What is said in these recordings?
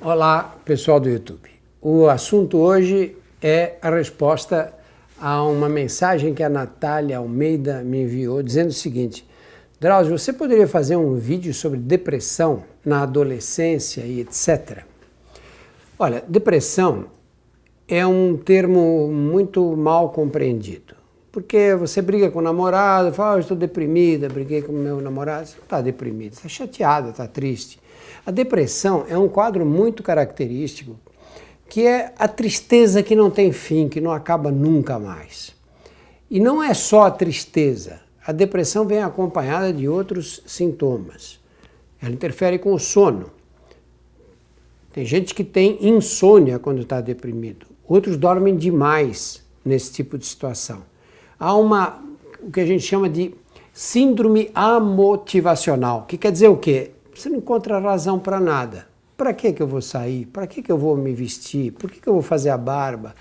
Olá, pessoal do YouTube. O assunto hoje é a resposta a uma mensagem que a Natália Almeida me enviou dizendo o seguinte: Drauzio, você poderia fazer um vídeo sobre depressão na adolescência e etc? Olha, depressão é um termo muito mal compreendido. Porque você briga com o namorado, fala, eu estou deprimida, briguei com o meu namorado. Você não está deprimido, está chateado, está triste. A depressão é um quadro muito característico, que é a tristeza que não tem fim, que não acaba nunca mais. E não é só a tristeza, a depressão vem acompanhada de outros sintomas. Ela interfere com o sono. Tem gente que tem insônia quando está deprimido, outros dormem demais nesse tipo de situação. Há o que a gente chama de síndrome amotivacional, que quer dizer o quê? Você não encontra razão para nada. Para que eu vou sair? Para que eu vou me vestir? Por que eu vou fazer a barba?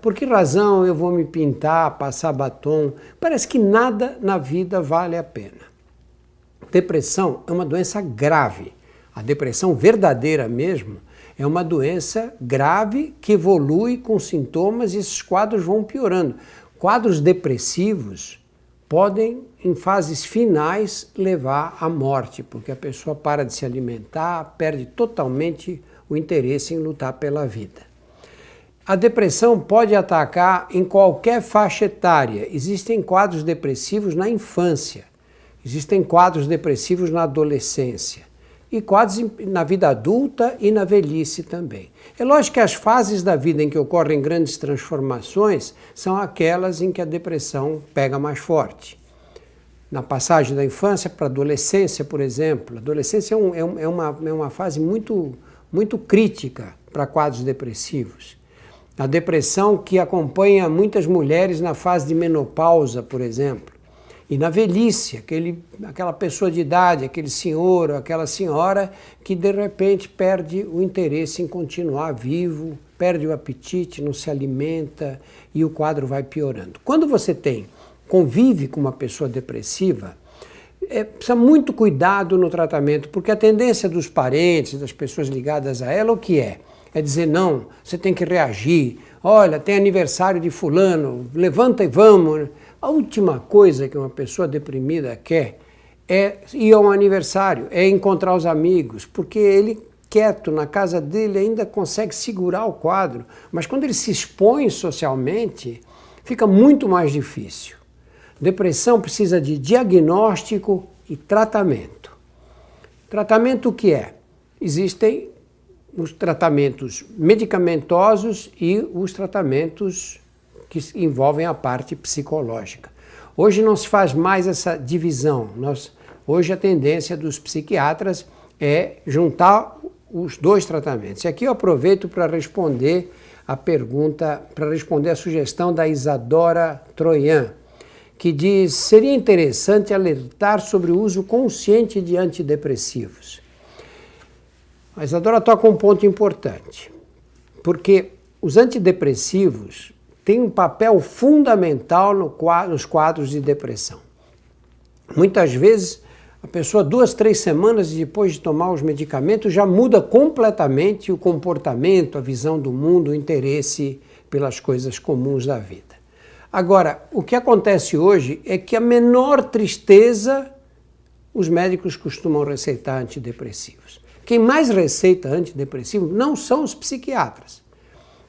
Por que razão eu vou me pintar, passar batom? Parece que nada na vida vale a pena. Depressão é uma doença grave. A depressão verdadeira mesmo é uma doença grave que evolui com sintomas e esses quadros vão piorando. Quadros depressivos podem, em fases finais, levar à morte, porque a pessoa para de se alimentar, perde totalmente o interesse em lutar pela vida. A depressão pode atacar em qualquer faixa etária. Existem quadros depressivos na infância, existem quadros depressivos na adolescência e quadros na vida adulta e na velhice também. É lógico que as fases da vida em que ocorrem grandes transformações são aquelas em que a depressão pega mais forte. Na passagem da infância para a adolescência, por exemplo, a adolescência é uma fase muito crítica para quadros depressivos. A depressão que acompanha muitas mulheres na fase de menopausa, por exemplo. E na velhice, aquela pessoa de idade, aquele senhor ou aquela senhora que de repente perde o interesse em continuar vivo, perde o apetite, não se alimenta e o quadro vai piorando. Quando você convive com uma pessoa depressiva, precisa muito cuidado no tratamento, porque a tendência dos parentes, das pessoas ligadas a ela, o que é? É dizer, não, você tem que reagir, olha, tem aniversário de fulano, levanta e vamos. A última coisa que uma pessoa deprimida quer é ir a um aniversário, é encontrar os amigos, porque ele, quieto na casa dele, ainda consegue segurar o quadro, mas quando ele se expõe socialmente, fica muito mais difícil. Depressão precisa de diagnóstico e tratamento. Tratamento o que é? Existem os tratamentos medicamentosos e os tratamentos que envolvem a parte psicológica. Hoje não se faz mais essa divisão. Hoje a tendência dos psiquiatras é juntar os dois tratamentos. E aqui eu aproveito para responder a pergunta, para responder a sugestão da Isadora Troian, que diz, seria interessante alertar sobre o uso consciente de antidepressivos. A Isadora toca um ponto importante, porque os antidepressivos têm um papel fundamental nos quadros de depressão. Muitas vezes, a pessoa 2, 3 semanas depois de tomar os medicamentos já muda completamente o comportamento, a visão do mundo, o interesse pelas coisas comuns da vida. Agora, o que acontece hoje é que a menor tristeza, os médicos costumam receitar antidepressivos. Quem mais receita antidepressivo não são os psiquiatras.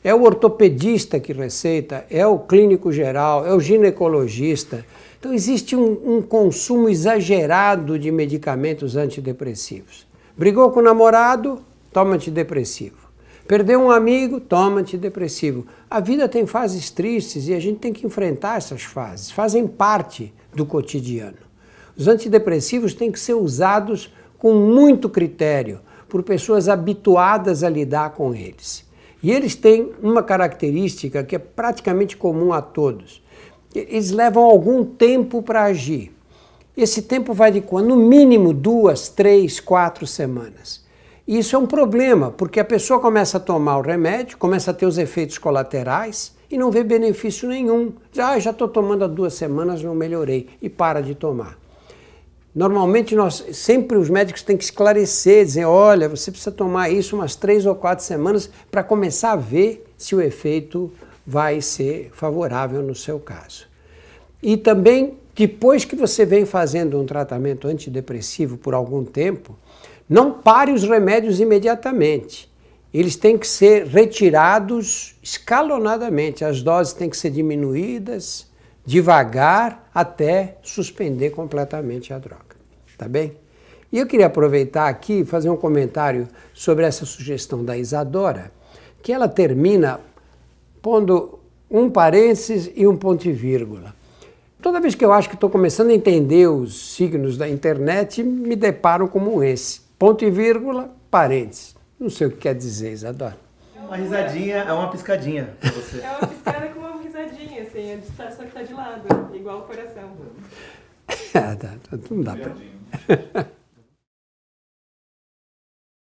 É o ortopedista que receita, é o clínico geral, é o ginecologista. Então existe um consumo exagerado de medicamentos antidepressivos. Brigou com o namorado, toma antidepressivo. Perdeu um amigo, toma antidepressivo. A vida tem fases tristes e a gente tem que enfrentar essas fases. Fazem parte do cotidiano. Os antidepressivos têm que ser usados com muito critério, por pessoas habituadas a lidar com eles. E eles têm uma característica que é praticamente comum a todos. Eles levam algum tempo para agir. Esse tempo vai de no mínimo 2, 3, 4 semanas. E isso é um problema, porque a pessoa começa a tomar o remédio, começa a ter os efeitos colaterais e não vê benefício nenhum. Já estou tomando há 2 semanas, não melhorei, e para de tomar. Normalmente, sempre os médicos têm que esclarecer, dizer, olha, você precisa tomar isso umas 3 ou 4 semanas para começar a ver se o efeito vai ser favorável no seu caso. E também, depois que você vem fazendo um tratamento antidepressivo por algum tempo, não pare os remédios imediatamente. Eles têm que ser retirados escalonadamente, as doses têm que ser diminuídas, devagar, até suspender completamente a droga, tá bem? E eu queria aproveitar aqui e fazer um comentário sobre essa sugestão da Isadora, que ela termina pondo um parênteses e um ponto e vírgula. Toda vez que eu acho que estou começando a entender os signos da internet, me deparo como esse. Ponto e vírgula, parênteses. Não sei o que quer dizer, Isadora. Uma risadinha é uma piscadinha pra você. É uma piscada com uma risadinha, assim, só que tá de lado, igual o coração. Não dá pra...